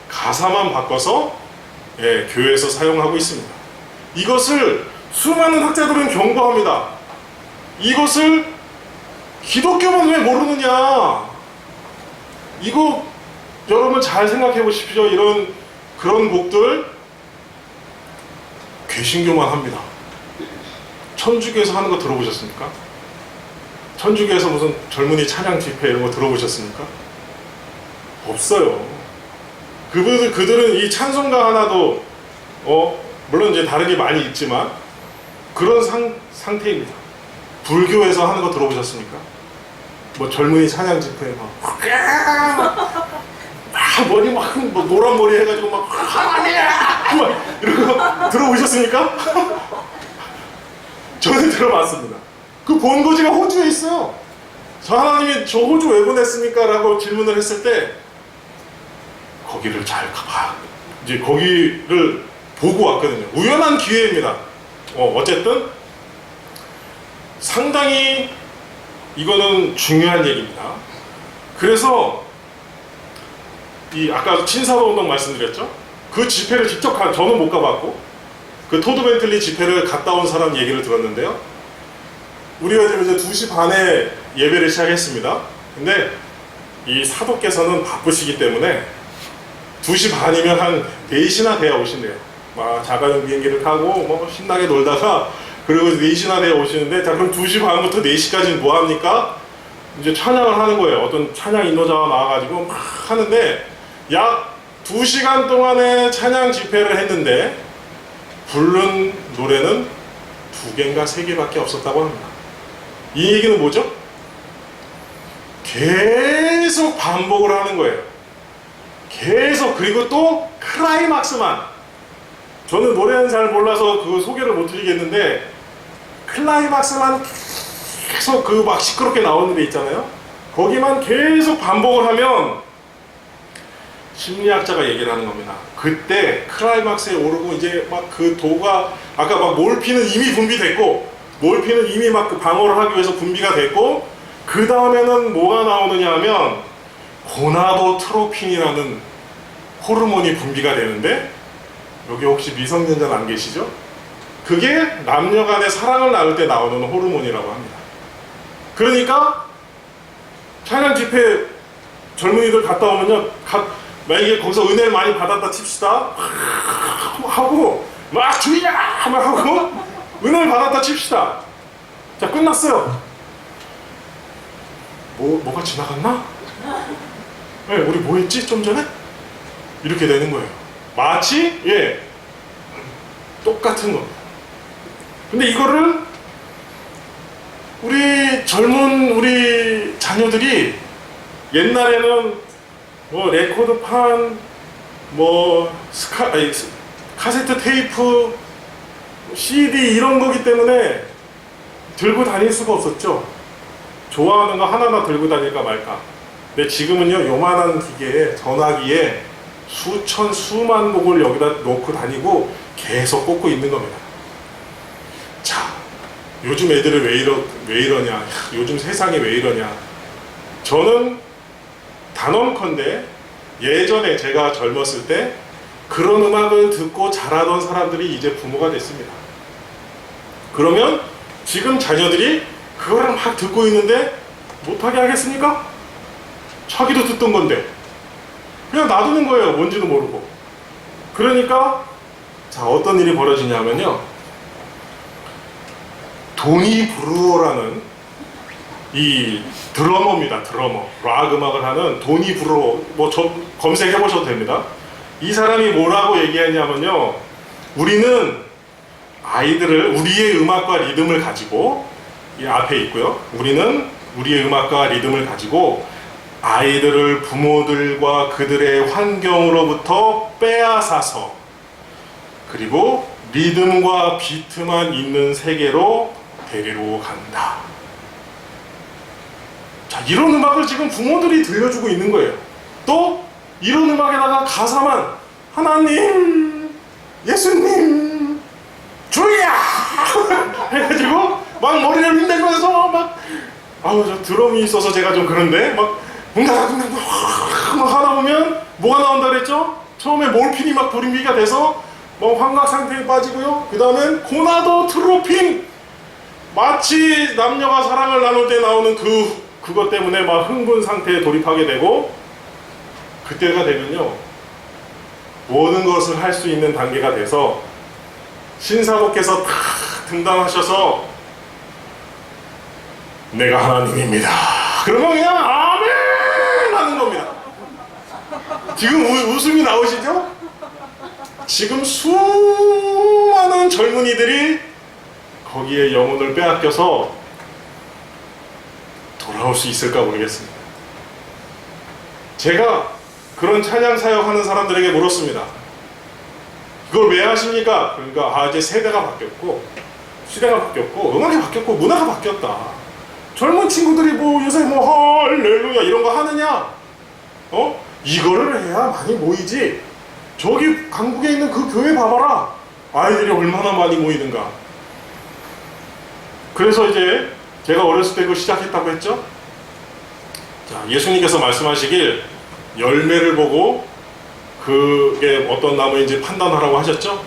가사만 바꿔서 교회에서 사용하고 있습니다. 이것을 수많은 학자들은 경고합니다. 이것을 기독교만 왜 모르느냐? 이거 여러분 잘 생각해 보십시오. 그런 곡들 개신교만 합니다. 천주교에서 하는 거 들어보셨습니까? 천주교에서 무슨 젊은이 찬양 집회 이런 거 들어보셨습니까? 없어요. 그들은 이 찬송가 하나도 물론 이제 다른 게 많이 있지만 그런 상태입니다. 불교에서 하는 거 들어보셨습니까? 젊은이 찬양 집회 머리 노란 머리 해가지고 하나님이야 이런 거 들어보셨습니까? 저는 들어봤습니다. 그 본거지가 호주에 있어요. 저 하나님이 저 호주 왜 보냈습니까? 라고 질문을 했을 때 거기를 잘 가봐. 이제 거기를 보고 왔거든요. 우연한 기회입니다. 어쨌든 상당히 이거는 중요한 얘기입니다. 그래서 아까 신사도 운동 말씀드렸죠? 그 집회를 직접 저는 못 가봤고 그 토드 벤틀리 집회를 갔다 온 사람 얘기를 들었는데요. 우리가 이제 2시 반에 예배를 시작했습니다. 근데 이 사도께서는 바쁘시기 때문에 2시 반이면 한 4시나 돼야 오신대요. 막 자가용 비행기를 타고 신나게 놀다가 그리고 4시나 돼야 오시는데, 자 그럼 2시 반부터 4시까지는 뭐 합니까? 이제 찬양을 하는 거예요. 어떤 찬양 인도자가 나와가지고 막 하는데 약 2시간 동안의 찬양 집회를 했는데 부른 노래는 2개인가 3개밖에 없었다고 합니다. 이 얘기는 뭐죠? 계속 반복을 하는 거예요. 계속. 그리고 또 클라이막스만, 저는 노래는 잘 몰라서 그 소개를 못 드리겠는데 클라이막스만 계속 막 시끄럽게 나오는 데 있잖아요. 거기만 계속 반복을 하면 심리학자가 얘기를 하는 겁니다. 그때 클라이막스에 오르고 이제 막 그 도가 아까 막 몰피는 이미 분비됐고, 몰피는 이미 막 그 방어를 하기 위해서 분비가 됐고, 그 다음에는 뭐가 나오느냐 하면 고나도트로핀이라는 호르몬이 분비가 되는데, 여기 혹시 미성년자 안 계시죠? 그게 남녀 간의 사랑을 나눌 때 나오는 호르몬이라고 합니다. 그러니까 찬양 집회 젊은이들 갔다 오면요, 만약에 거기서 은혜를 많이 받았다 칩시다 하고 막 주의야 막 하고 은혜를 받았다 칩시다. 자 끝났어요. 뭐가 지나갔나? 네, 우리 뭐 했지 좀 전에? 이렇게 되는 거예요. 마치 똑같은 겁니다. 근데 이거를 우리 젊은 우리 자녀들이 옛날에는 뭐 레코드판, 뭐 카세트 테이프, CD 이런 거기 때문에 들고 다닐 수가 없었죠. 좋아하는 거 하나하나 들고 다닐까 말까. 근데 지금은요, 요만한 기계에, 전화기에 수천, 수만 곡을 여기다 놓고 다니고 계속 꽂고 있는 겁니다. 자, 요즘 애들은 왜 이러냐, 요즘 세상이 왜 이러냐. 저는 단언컨대 예전에 제가 젊었을 때 그런 음악을 듣고 자라던 사람들이 이제 부모가 됐습니다. 그러면 지금 자녀들이 그거를 막 듣고 있는데 못하게 하겠습니까? 자기도 듣던 건데 그냥 놔두는 거예요. 뭔지도 모르고. 그러니까 자, 어떤 일이 벌어지냐면요, 도니 브루어라는 이 드러머입니다. 드러머. 락 음악을 하는 도니 브루어, 뭐 저 검색해 보셔도 됩니다. 이 사람이 뭐라고 얘기했냐면요, 우리는 아이들을, 우리의 음악과 리듬을 가지고, 이 앞에 있고요, 우리는 우리의 음악과 리듬을 가지고 아이들을 부모들과 그들의 환경으로부터 빼앗아서, 그리고 리듬과 비트만 있는 세계로 데리러 간다. 자, 이런 음악을 지금 부모들이 들려주고 있는 거예요. 또 이런 음악에다가 가사만 하나님, 예수님, 주야 해가지고 막 머리를 흔들면서 막, 아우, 저 드럼이 있어서 제가 좀 그런데 막 하다 보면 뭐가 나온다 그랬죠? 처음에 몰핀이 막 돌림기가 돼서 뭐 환각 상태에 빠지고요. 그 다음엔 고나도트로핀, 마치 남녀가 사랑을 나눌 때 나오는 그것 때문에 막 흥분 상태에 돌입하게 되고, 그때가 되면요, 모든 것을 할 수 있는 단계가 돼서 신사모께서 탁 등단하셔서 내가 하나님입니다. 그러면 그냥 아멘 하는 겁니다. 지금 웃음이 나오시죠? 지금 수많은 젊은이들이 거기에 영혼을 빼앗겨서 돌아올 수 있을까 모르겠습니다. 제가 그런 찬양 사역하는 사람들에게 물었습니다. 그걸 왜 하십니까? 그러니까 이제 세대가 바뀌었고, 시대가 바뀌었고, 음악이 바뀌었고, 문화가 바뀌었다. 젊은 친구들이 뭐 요새 뭐 할렐루야 이런 거 하느냐? 이거를 해야 많이 모이지. 저기 강북에 있는 그 교회 봐봐라. 아이들이 얼마나 많이 모이는가. 그래서 이제 제가 어렸을 때 그거 시작했다고 했죠? 자, 예수님께서 말씀하시길 열매를 보고 그게 어떤 나무인지 판단하라고 하셨죠?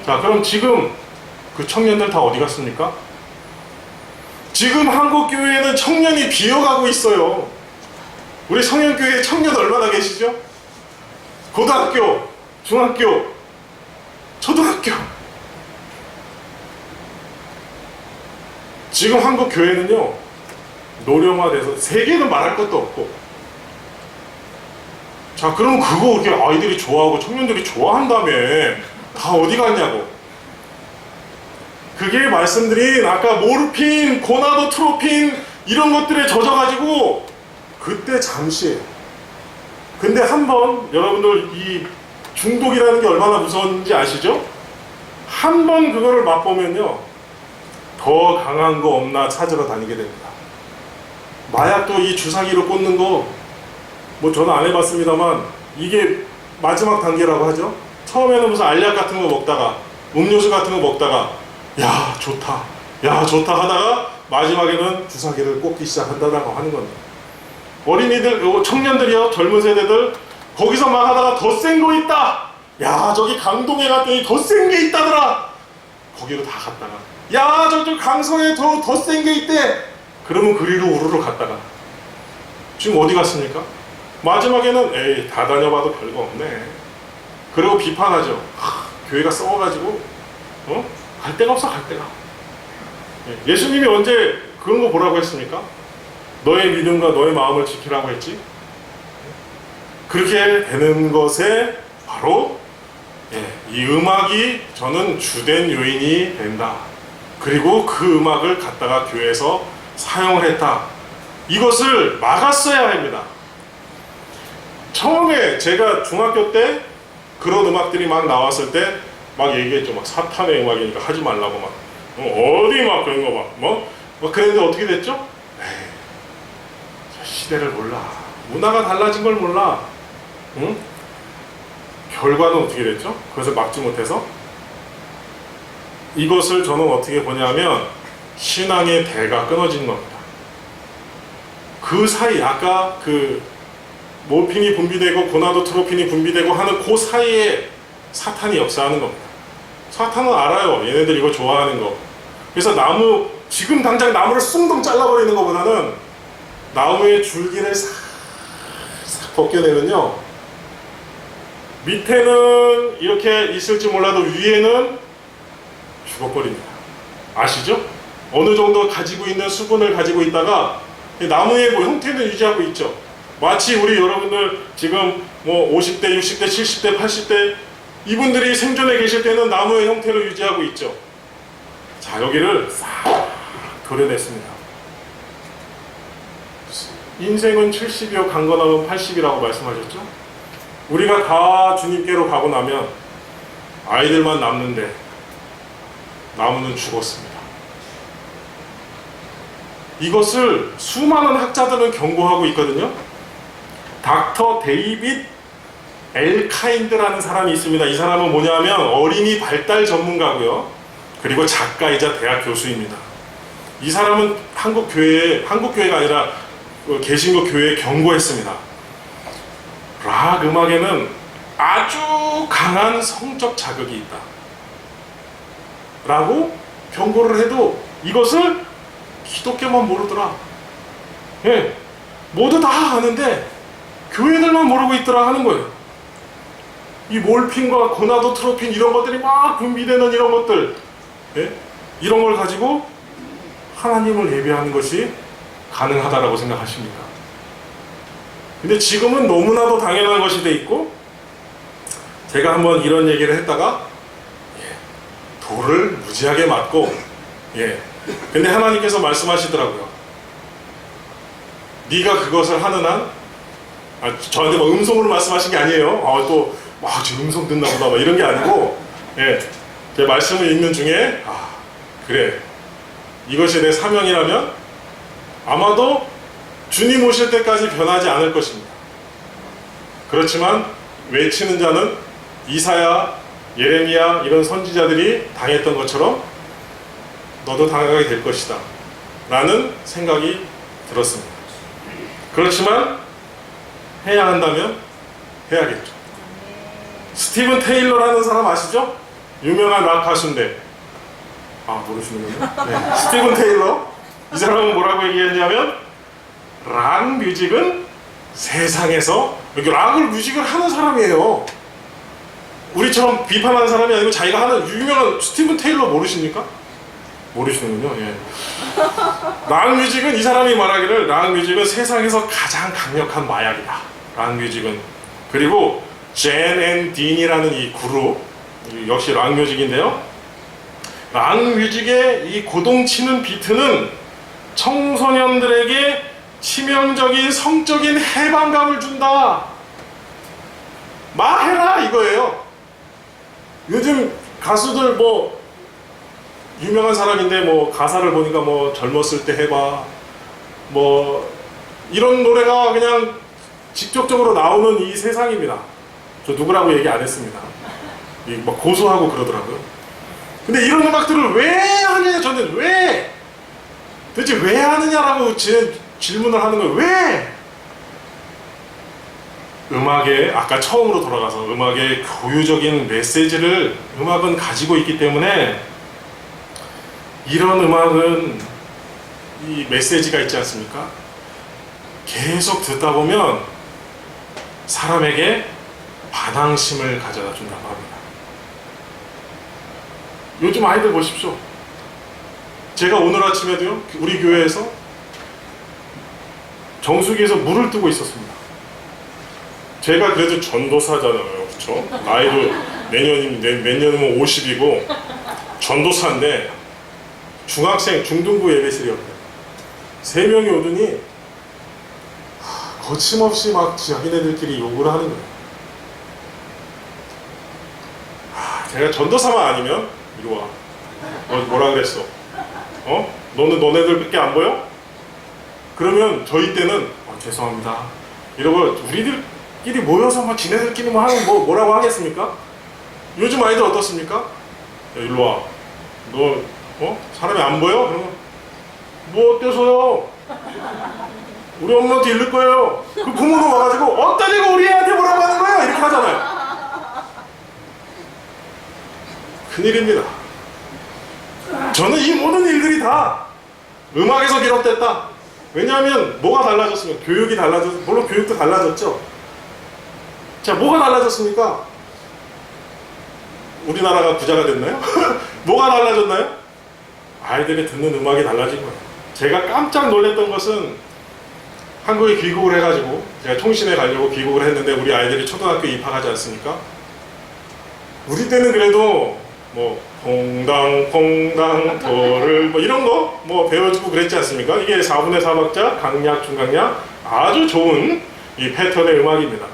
자, 그럼 지금 그 청년들 다 어디 갔습니까? 지금 한국교회에는 청년이 비어가고 있어요. 우리 성현교회에 청년 얼마나 계시죠? 고등학교, 중학교, 초등학교. 지금 한국 교회는요, 노령화돼서 세계는 말할 것도 없고. 자, 그럼 그거 이렇게 아이들이 좋아하고 청년들이 좋아한다며 다 어디 갔냐고. 그게 말씀드린 아까 모르핀, 고나도트로핀 이런 것들에 젖어가지고 그때 잠시에요. 근데 한번 여러분들 이 중독이라는 게 얼마나 무서운지 아시죠? 한번 그거를 맛보면요, 더 강한 거 없나 찾으러 다니게 됩니다. 마약도 이 주사기로 꽂는 거, 뭐 저는 안 해봤습니다만 이게 마지막 단계라고 하죠. 처음에는 무슨 알약 같은 거 먹다가, 음료수 같은 거 먹다가 야 좋다, 야 좋다 하다가 마지막에는 주사기를 꽂기 시작한다고 하는 겁니다. 어린이들, 청년들이요, 젊은 세대들 거기서 막 하다가 더 센 거 있다, 야 저기 강동에 갔더니 더 센 게 있다더라, 거기로 다 갔다가 야 저쪽 강서에 더 센 게 있대, 그러면 그리로 우르르 갔다가 지금 어디 갔습니까? 마지막에는 에이 다 다녀봐도 별거 없네. 그리고 비판하죠. 교회가 썩어가지고 갈 데가 없어, 갈 데가. 예수님이 언제 그런 거 보라고 했습니까? 너의 믿음과 너의 마음을 지키라고 했지. 그렇게 되는 것에 바로 이 음악이 저는 주된 요인이 된다. 그리고 그 음악을 갖다가 교회에서 사용을 했다. 이것을 막았어야 합니다. 처음에 제가 중학교 때 그런 음악들이 막 나왔을 때 막 얘기했죠. 막 사탄의 음악이니까 하지 말라고 막 어디 막 그런 거 막 그랬는데 어떻게 됐죠? 에이, 저 시대를 몰라. 문화가 달라진 걸 몰라. 응? 결과는 어떻게 됐죠? 그래서 막지 못해서 이것을 저는 어떻게 보냐면 신앙의 대가 끊어진 겁니다. 그 사이 아까 그 모핀이 분비되고 고나도트로핀이 분비되고 하는 그 사이에 사탄이 역사하는 겁니다. 사탄은 알아요. 얘네들 이거 좋아하는 거. 그래서 나무 지금 당장 나무를 숭둥 잘라버리는 것보다는 나무의 줄기를 싹 벗겨내면요, 밑에는 이렇게 있을지 몰라도 위에는 죽어버립니다. 아시죠? 어느 정도 가지고 있는 수분을 가지고 있다가 나무의 뭐 형태는 유지하고 있죠. 마치 우리 여러분들 지금 뭐 50대, 60대, 70대, 80대 이분들이 생존해 계실 때는 나무의 형태를 유지하고 있죠. 자, 여기를 싹 도려냈습니다. 인생은 70이요 강건하면 80이라고 말씀하셨죠? 우리가 다 주님께로 가고 나면 아이들만 남는데 나무는 죽었습니다. 이것을 수많은 학자들은 경고하고 있거든요. 닥터 데이빗 엘카인드라는 사람이 있습니다. 이 사람은 뭐냐면 어린이 발달 전문가고요, 그리고 작가이자 대학 교수입니다. 이 사람은 한국교회가 아니라 개신교 교회에 경고했습니다. 락 음악에는 아주 강한 성적 자극이 있다 라고 경고를 해도 이것을 기독교만 모르더라. 예, 모두 다 아는데 교회들만 모르고 있더라 하는 거예요. 이 몰핀과 고나도트로핀 이런 것들이 막 분비되는 이런 것들, 예? 이런 걸 가지고 하나님을 예배하는 것이 가능하다라고 생각하십니까? 근데 지금은 너무나도 당연한 것이 돼 있고, 제가 한번 이런 얘기를 했다가 돌을 무지하게 맞고, 근데 하나님께서 말씀하시더라고요. 네가 그것을 하는 한, 저한테 뭐 음성으로 말씀하신 게 아니에요. 지금 음성 듣나 보다 막 이런 게 아니고, 제 말씀을 읽는 중에 그래, 이것이 내 사명이라면 아마도 주님 오실 때까지 변하지 않을 것입니다. 그렇지만 외치는 자는 이사야, 예레미야 이런 선지자들이 당했던 것처럼 너도 당하게 될 것이다 라는 생각이 들었습니다. 그렇지만 해야 한다면 해야겠죠. 스티븐 테일러라는 사람 아시죠? 유명한 락 가수인데, 모르시는군요. 네. 스티븐 테일러, 이 사람은 뭐라고 얘기했냐면 락 뮤직은 세상에서, 여기 락을 뮤직을 하는 사람이에요. 우리처럼 비판하는 사람이 아니고 자기가 하는 유명한 스티븐 테일러 모르십니까? 모르시는군요. 예. 락 뮤직은, 이 사람이 말하기를 락 뮤직은 세상에서 가장 강력한 마약이다. 락 뮤직은. 그리고 젠 앤 딘이라는 이 그룹, 역시 락 뮤직인데요. 락 뮤직의 이 고동치는 비트는 청소년들에게 치명적인 성적인 해방감을 준다. 말해라 이거예요. 요즘 가수들 뭐 유명한 사람인데 뭐 가사를 보니까 뭐 젊었을 때 해봐 뭐 이런 노래가 그냥 직접적으로 나오는 이 세상입니다. 저 누구라고 얘기 안 했습니다. 막 고소하고 그러더라고요. 근데 이런 음악들을 왜 하냐, 저는 왜 도대체 왜 하느냐라고 질문을 하는 거예요. 왜? 음악의, 아까 처음으로 돌아가서 음악의 교유적인 메시지를 음악은 가지고 있기 때문에, 이런 음악은 이 메시지가 있지 않습니까? 계속 듣다 보면 사람에게 반항심을 가져다 준다고 합니다. 요즘 아이들 보십시오. 제가 오늘 아침에도요, 우리 교회에서 정수기에서 물을 뜨고 있었습니다. 제가 그래도 전도사잖아요, 그렇죠? 나이도 내년이면 50이고 전도사인데 중학생 중등부 예배실이었거든요. 3명이 오더니 거침없이 막 자기네들끼리 욕을 하는 거예요. 제가 전도사만 아니면 이리 와. 너 뭐라 그랬어? 너는 너네들밖에 안 보여? 그러면 저희 때는 죄송합니다. 이러고 우리들끼리 모여서 막 지네들끼리 뭐 하면 뭐라고 하겠습니까? 요즘 아이들 어떻습니까? 야, 일로 와. 너 사람이 안 보여? 그러면 뭐 어때서요? 우리 엄마한테 이를 거예요. 그 부모도 와가지고 어따지고 우리 애한테 뭐라고 하는 거야? 이렇게 하잖아요. 큰일입니다. 저는 이 모든 일들이 다 음악에서 기록됐다. 왜냐하면 뭐가 달라졌습니까? 교육이 달라졌, 물론 교육도 달라졌죠. 자, 뭐가 달라졌습니까? 우리나라가 부자가 됐나요? 뭐가 달라졌나요? 아이들이 듣는 음악이 달라진 거예요. 제가 깜짝 놀랐던 것은 한국에 귀국을 해가지고 제가 통신에 가려고 귀국을 했는데 우리 아이들이 초등학교 입학하지 않습니까? 우리 때는 그래도 뭐 퐁당 도를 뭐 이런 거 뭐 배워주고 그랬지 않습니까? 이게 4분의 4박자, 강약, 중강약 아주 좋은 이 패턴의 음악입니다.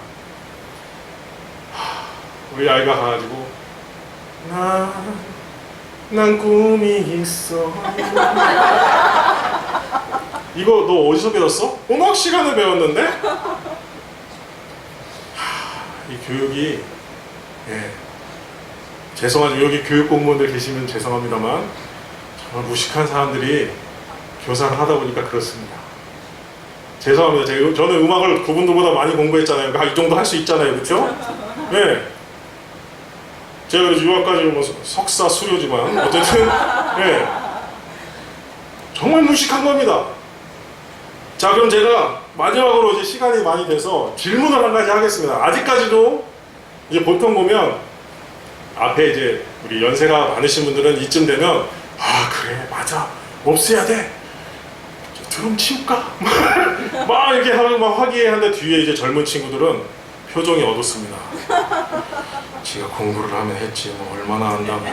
우리 아이가 가가지고 난 꿈이 있어. 이거 너 어디서 배웠어? 음악 시간에 배웠는데? 이 교육이 죄송하죠. 여기 교육 공무원들 계시면 죄송합니다만 정말 무식한 사람들이 교사를 하다 보니까 그렇습니다. 죄송합니다. 저는 음악을 그분들보다 많이 공부했잖아요. 이 정도 할 수 있잖아요. 그렇죠? 네. 제가 유학까지 뭐 석사 수료지만 어쨌든 정말 무식한 겁니다. 자, 그럼 제가 마지막으로 이제 시간이 많이 돼서 질문을 한 가지 하겠습니다. 아직까지도 이제 보통 보면 앞에 이제 우리 연세가 많으신 분들은 이쯤 되면 그래 맞아 없애야 돼 드럼 치울까 막 이렇게 하고 막 화기애애한데 뒤에 이제 젊은 친구들은 표정이 어둡습니다. 지가 공부를 하면 했지 뭐 얼마나 안다고.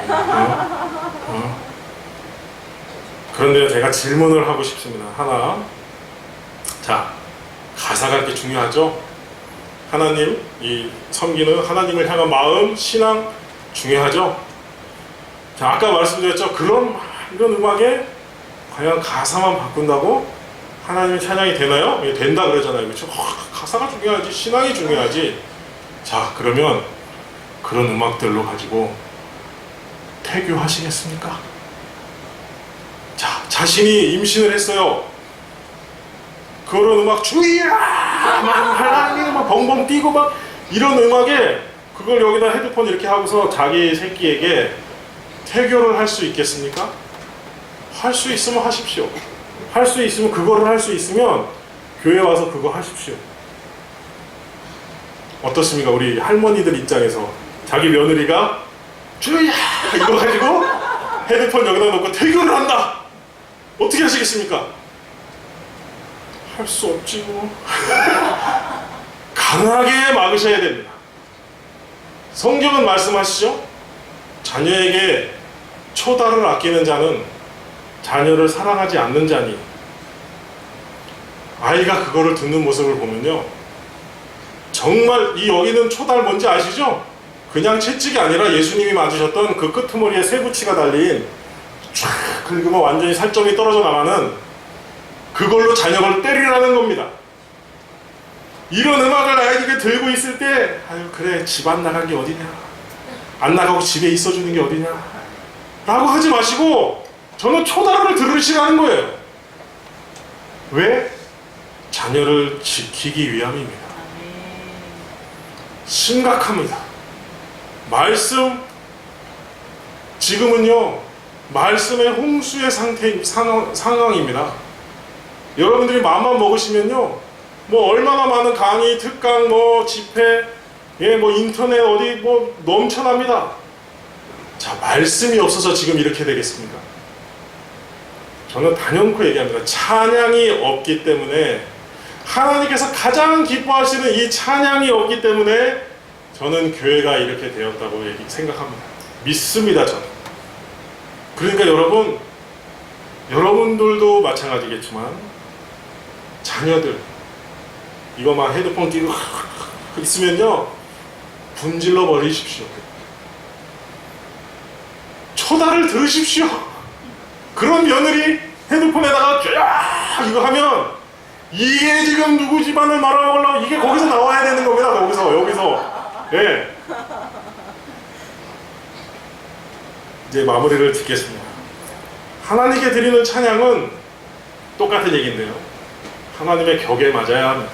그런데 제가 질문을 하고 싶습니다. 하나. 자, 가사가 이렇게 중요하죠. 하나님, 이 섬기는 하나님을 향한 마음, 신앙 중요하죠. 자, 아까 말씀드렸죠. 이런 음악에 과연 가사만 바꾼다고 하나님의 찬양이 되나요? 된다 그러잖아요. 그렇죠? 가사가 중요하지, 신앙이 중요하지. 자, 그러면 그런 음악들로 가지고 태교하시겠습니까? 자, 자신이 임신을 했어요. 그런 음악 주의야! 막 하나님 막 벙벙 뛰고 막 이런 음악에 그걸 여기다 헤드폰 이렇게 하고서 자기 새끼에게 태교를 할 수 있겠습니까? 할 수 있으면 하십시오. 할 수 있으면 그거를 할 수 있으면 교회 와서 그거 하십시오. 어떻습니까? 우리 할머니들 입장에서 자기 며느리가 주야 이거 가지고 헤드폰 여기다 놓고 태교를 한다. 어떻게 하시겠습니까? 할 수 없지 뭐. 강하게 막으셔야 됩니다. 성경은 말씀하시죠. 자녀에게 초달을 아끼는 자는 자녀를 사랑하지 않는 자니. 아이가 그거를 듣는 모습을 보면요, 정말 이 여기는 초달 뭔지 아시죠? 그냥 채찍이 아니라 예수님이 맞으셨던 그 끄트머리에 쇠붙이가 달린 쫙 긁으면 완전히 살점이 떨어져 나가는 그걸로 자녀를 때리라는 겁니다. 이런 음악을 아이에게 들고 있을 때 아유 그래 집 안 나간 게 어디냐, 안 나가고 집에 있어주는 게 어디냐 라고 하지 마시고 저는 초달을 들으시라는 거예요. 왜? 자녀를 지키기 위함입니다. 심각합니다. 말씀, 지금은요 말씀의 홍수의 상황입니다. 여러분들이 마음만 먹으시면요 뭐 얼마나 많은 강의, 특강, 뭐 집회, 뭐 인터넷 어디 뭐 넘쳐납니다. 자, 말씀이 없어서 지금 이렇게 되겠습니까? 저는 단연코 얘기합니다. 찬양이 없기 때문에, 하나님께서 가장 기뻐하시는 이 찬양이 없기 때문에 저는 교회가 이렇게 되었다고 생각합니다. 믿습니다, 저는. 그러니까 여러분들도 마찬가지겠지만 자녀들, 이거만 헤드폰 끼고 있으면요 분질러 버리십시오. 초다를 들으십시오. 그런 며느리 핸드폰에다가 쫙 이거 하면 이게 지금 누구 집안을 말아먹으려고 이게 거기서 나와야 되는 겁니다. 여기서 예. 이제 마무리를 짓겠습니다. 하나님께 드리는 찬양은 똑같은 얘기인데요, 하나님의 격에 맞아야 합니다.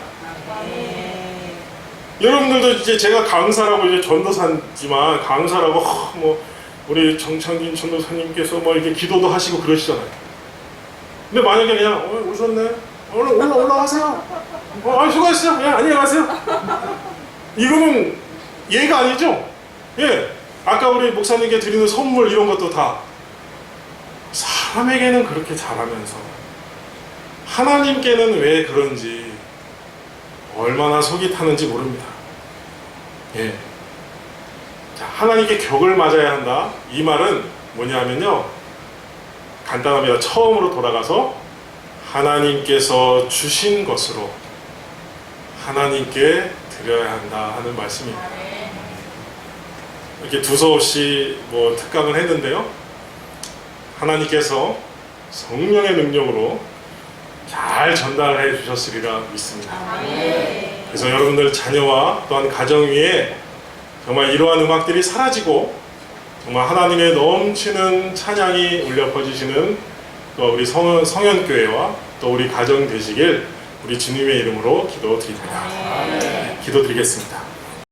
여러분들도 이제 제가 강사라고 이제 전도사지만 강사라고 뭐 우리 정창진 전도사님께서 뭐 이렇게 기도도 하시고 그러시잖아요. 근데 만약에 그냥 오셨네, 얼른 올라가세요. 수고하셨어요. 예, 안녕히 가세요. 이거는 예가 아니죠. 예, 아까 우리 목사님께 드리는 선물 이런 것도 다 사람에게는 그렇게 잘하면서 하나님께는 왜 그런지 얼마나 속이 타는지 모릅니다. 예. 자, 하나님께 격을 맞아야 한다. 이 말은 뭐냐면요, 간단합니다. 처음으로 돌아가서 하나님께서 주신 것으로 하나님께 드려야 한다 하는 말씀입니다. 이렇게 두서없이 뭐 특강을 했는데요, 하나님께서 성령의 능력으로 잘 전달해 주셨으리라 믿습니다. 그래서 여러분들 자녀와 또한 가정 위에 정말 이러한 음악들이 사라지고 정말 하나님의 넘치는 찬양이 울려 퍼지시는 또 우리 성현교회와 또 우리 가정 되시길 우리 주님의 이름으로 기도드립니다. 기도드리겠습니다.